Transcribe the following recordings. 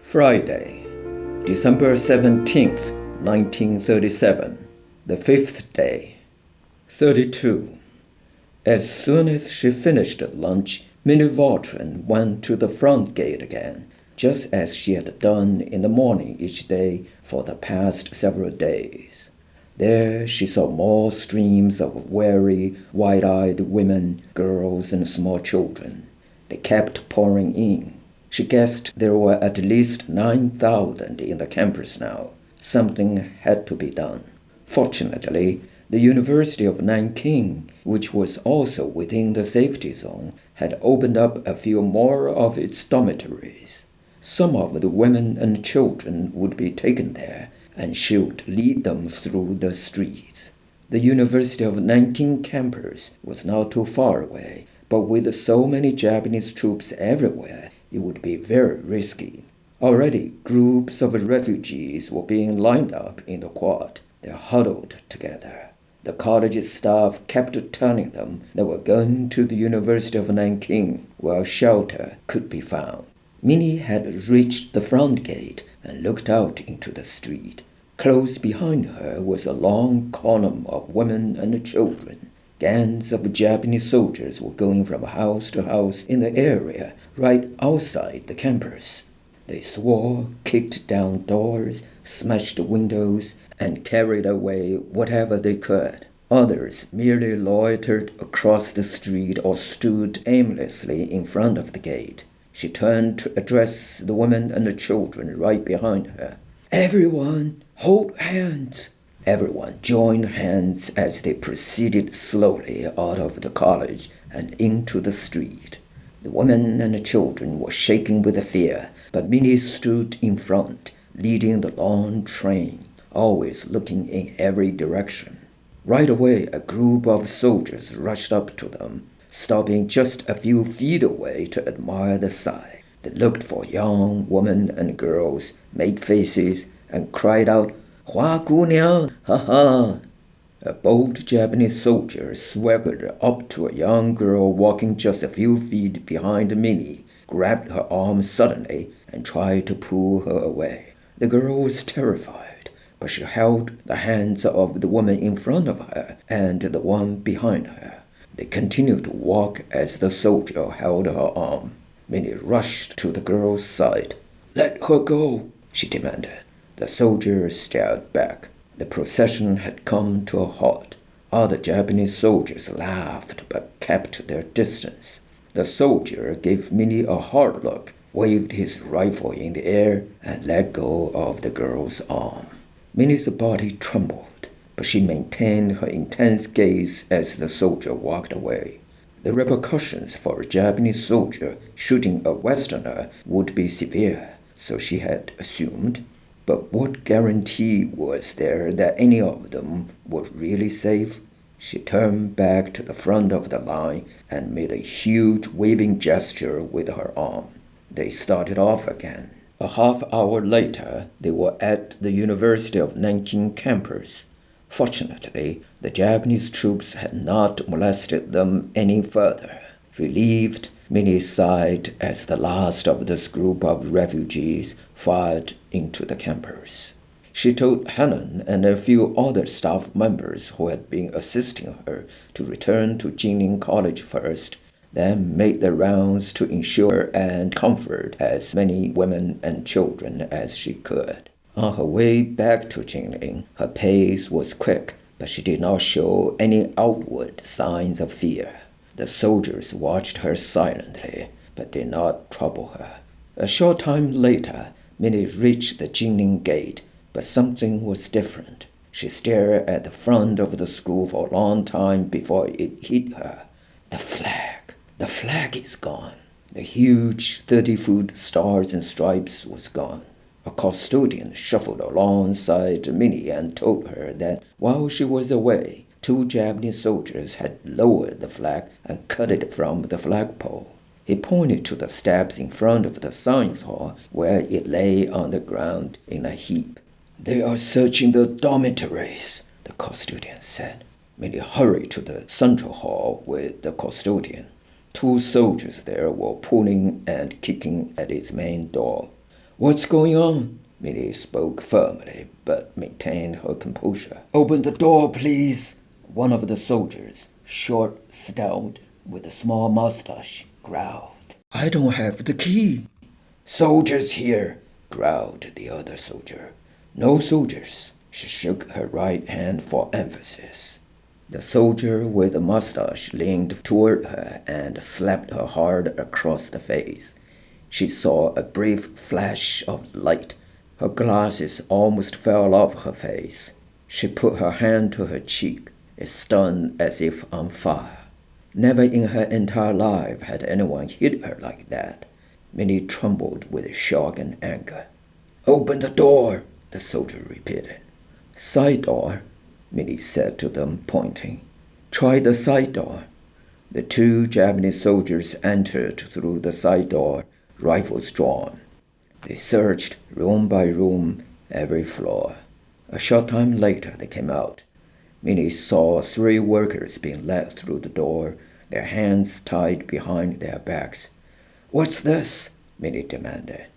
Friday, December 17th, 1937, the fifth day. 32. As soon as she finished lunch, Minnie Vautrin went to the front gate again, just as she had done in the morning each day for the past several days. There she saw more streams of weary, wide-eyed women, girls, and small children. They kept pouring in. She guessed there were at least 9,000 in the campus now. Something had to be done. Fortunately, the University of Nanking, which was also within the safety zone, had opened up a few more of its dormitories. Some of the women and children would be taken there, and she would lead them through the streets. The University of Nanking campus was not too far away, but with so many Japanese troops everywhere, it would be very risky. Already, groups of refugees were being lined up in the quad. They huddled together. The college staff kept telling them they were going to the University of Nanking, where shelter could be found. Minnie had reached the front gate and looked out into the street. Close behind her was a long column of women and children. Gangs of Japanese soldiers were going from house to house in the area right outside the campus. They swore, kicked down doors, smashed windows, and carried away whatever they could. Others merely loitered across the street or stood aimlessly in front of the gate. She turned to address the women and the children right behind her. "Everyone, hold hands!" Everyone joined hands as they proceeded slowly out of the college and into the street. The women and the children were shaking with fear, but Minnie stood in front, leading the long train, always looking in every direction. Right away, a group of soldiers rushed up to them, stopping just a few feet away to admire the sight. They looked for young women and girls, made faces, and cried out, "Hua gu niang, ha ha!" A bold Japanese soldier swaggered up to a young girl walking just a few feet behind Minnie, grabbed her arm suddenly, and tried to pull her away. The girl was terrified, but she held the hands of the woman in front of her and the one behind her. They continued to walk as the soldier held her arm. Minnie rushed to the girl's side. "Let her go," she demanded. The soldier stared back. The procession had come to a halt. Other Japanese soldiers laughed but kept their distance. The soldier gave Minnie a hard look, waved his rifle in the air, and let go of the girl's arm. Minnie's body trembled, but she maintained her intense gaze as the soldier walked away. The repercussions for a Japanese soldier shooting a Westerner would be severe, so she had assumed. But what guarantee was there that any of them was really safe? She turned back to the front of the line and made a huge waving gesture with her arm. They started off again. A half-hour later, they were at the University of Nanking campus. Fortunately, the Japanese troops had not molested them any further. Relieved, Minnie sighed as the last of this group of refugees filed into the campus. She told Helen and a few other staff members who had been assisting her to return to Jingling College first, then made the rounds to ensure and comfort as many women and children as she could. On her way back to Jingling, her pace was quick, but she did not show any outward signs of fear. The soldiers watched her silently, but did not trouble her. A short time later, Minnie reached the Jingling gate, but something was different. She stared at the front of the school for a long time before it hit her. The flag! The flag is gone. The huge 30-foot stars and stripes was gone. A custodian shuffled alongside Minnie and told her that while she was away, 2 Japanese soldiers had lowered the flag and cut it from the flagpole. He pointed to the steps in front of the science hall where it lay on the ground in a heap. "They are searching the dormitories," the custodian said. Minnie hurried to the central hall with the custodian. 2 soldiers there were pulling and kicking at its main door. What's going on? Minnie spoke firmly, but maintained her composure. Open the door, please. One of the soldiers, short, stout, with a small mustache, growled. I don't have the key. Soldiers here, growled the other soldier. No soldiers. She shook her right hand for emphasis. The soldier with the mustache leaned toward her and slapped her hard across the face. She saw a brief flash of light. Her glasses almost fell off her face. She put her hand to her cheek, as stunned as if on fire. Never in her entire life had anyone hit her like that. Minnie trembled with shock and anger. Open the door, the soldier repeated. Side door, Minnie said to them, pointing. Try the side door. The two Japanese soldiers entered through the side door, rifles drawn. They searched room by room, every floor. A short time later they came out. Minnie saw 3 workers being led through the door, their hands tied behind their backs. What's this? Minnie demanded.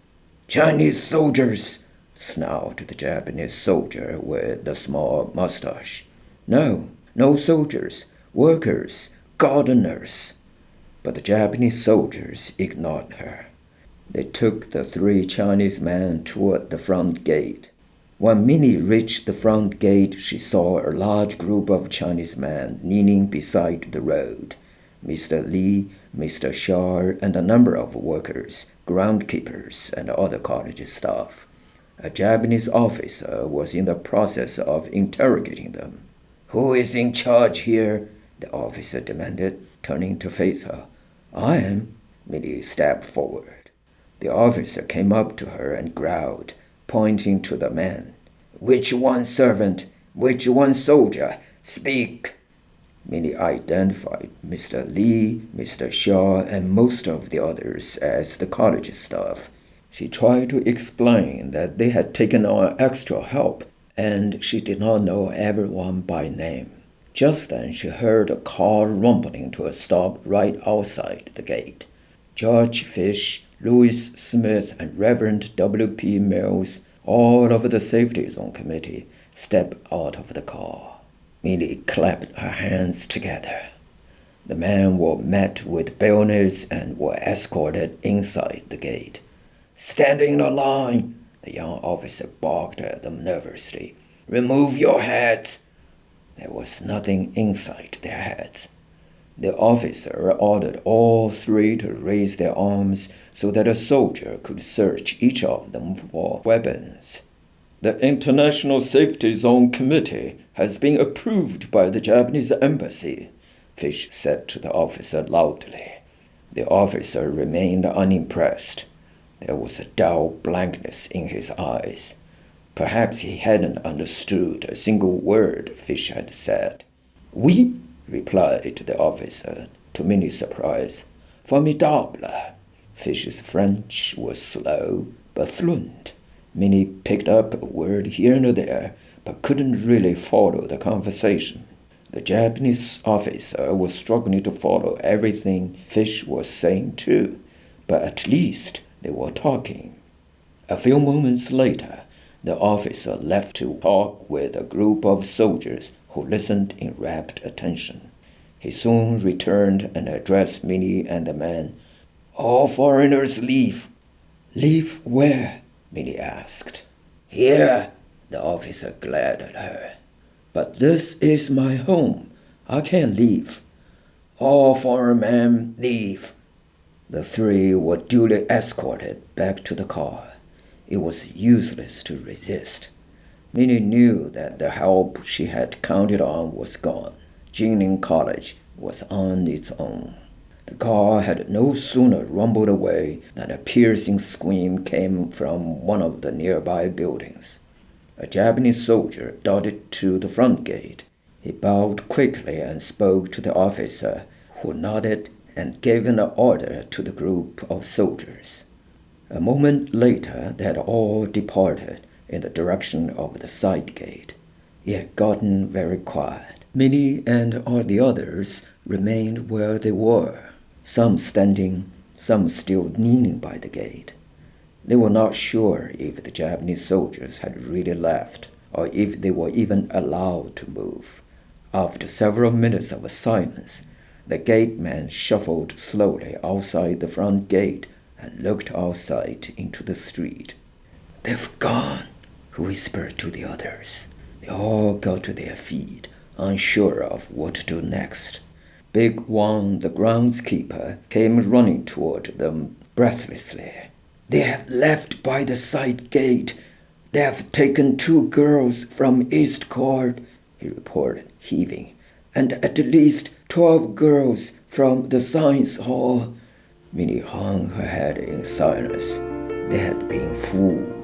Chinese soldiers, snarled the Japanese soldier with the small mustache. No soldiers, workers, gardeners. But the Japanese soldiers ignored her. They took the 3 Chinese men toward the front gate. When Minnie reached the front gate, she saw a large group of Chinese men kneeling beside the road. Mr. Li, Mr. Shaw, and a number of workers, groundkeepers, and other college staff. A Japanese officer was in the process of interrogating them. Who is in charge here? The officer demanded, turning to face her. I am. Minnie stepped forward. The officer came up to her and growled, pointing to the men. Which one servant? Which one soldier? Speak! Minnie identified Mr. Li, Mr. Shaw, and most of the others as the college staff. She tried to explain that they had taken on extra help, and she did not know everyone by name. Just then she heard a car rumbling to a stop right outside the gate. George Fish, Louis Smith, and Reverend W.P. Mills, all of the safety zone committee, stepped out of the car. Minnie clapped her hands together. The men were met with bayonets and were escorted inside the gate. Stand in a line, the young officer barked at them nervously. Remove your hats. There was nothing inside their hats. The officer ordered all 3 to raise their arms so that a soldier could search each of them for weapons. The International Safety Zone Committee has been approved by the Japanese embassy, Fish said to the officer loudly. The officer remained unimpressed. There was a dull blankness in his eyes. Perhaps he hadn't understood a single word Fish had said. Oui, replied the officer, to Minnie's surprise. Formidable. Fish's French was slow but fluent. Minnie picked up a word here and there, but couldn't really follow the conversation. The Japanese officer was struggling to follow everything Fish was saying too, but at least they were talking. A few moments later, the officer left to talk with a group of soldiers who listened in rapt attention. He soon returned and addressed Minnie and the men. All foreigners leave. Leave where? Minnie asked. Here, the officer glared at her. But this is my home. I can't leave. All foreign men leave. The 3 were duly escorted back to the car. It was useless to resist. Minnie knew that the help she had counted on was gone. Jingling College was on its own. The car had no sooner rumbled away than a piercing scream came from one of the nearby buildings. A Japanese soldier darted to the front gate. He bowed quickly and spoke to the officer, who nodded and gave an order to the group of soldiers. A moment later, they had all departed in the direction of the side gate. It had gotten very quiet. Minnie and all the others remained where they were, some standing, some still kneeling by the gate. They were not sure if the Japanese soldiers had really left or if they were even allowed to move. After several minutes of silence, the gate man shuffled slowly outside the front gate and looked outside into the street. "They've gone," he whispered to the others. They all got to their feet, unsure of what to do next. Big Wang, the groundskeeper, came running toward them breathlessly. "They have left by the side gate. They have taken 2 girls from East Court," he reported, heaving, "and at least 12 girls from the science hall." Minnie hung her head in silence. They had been fooled.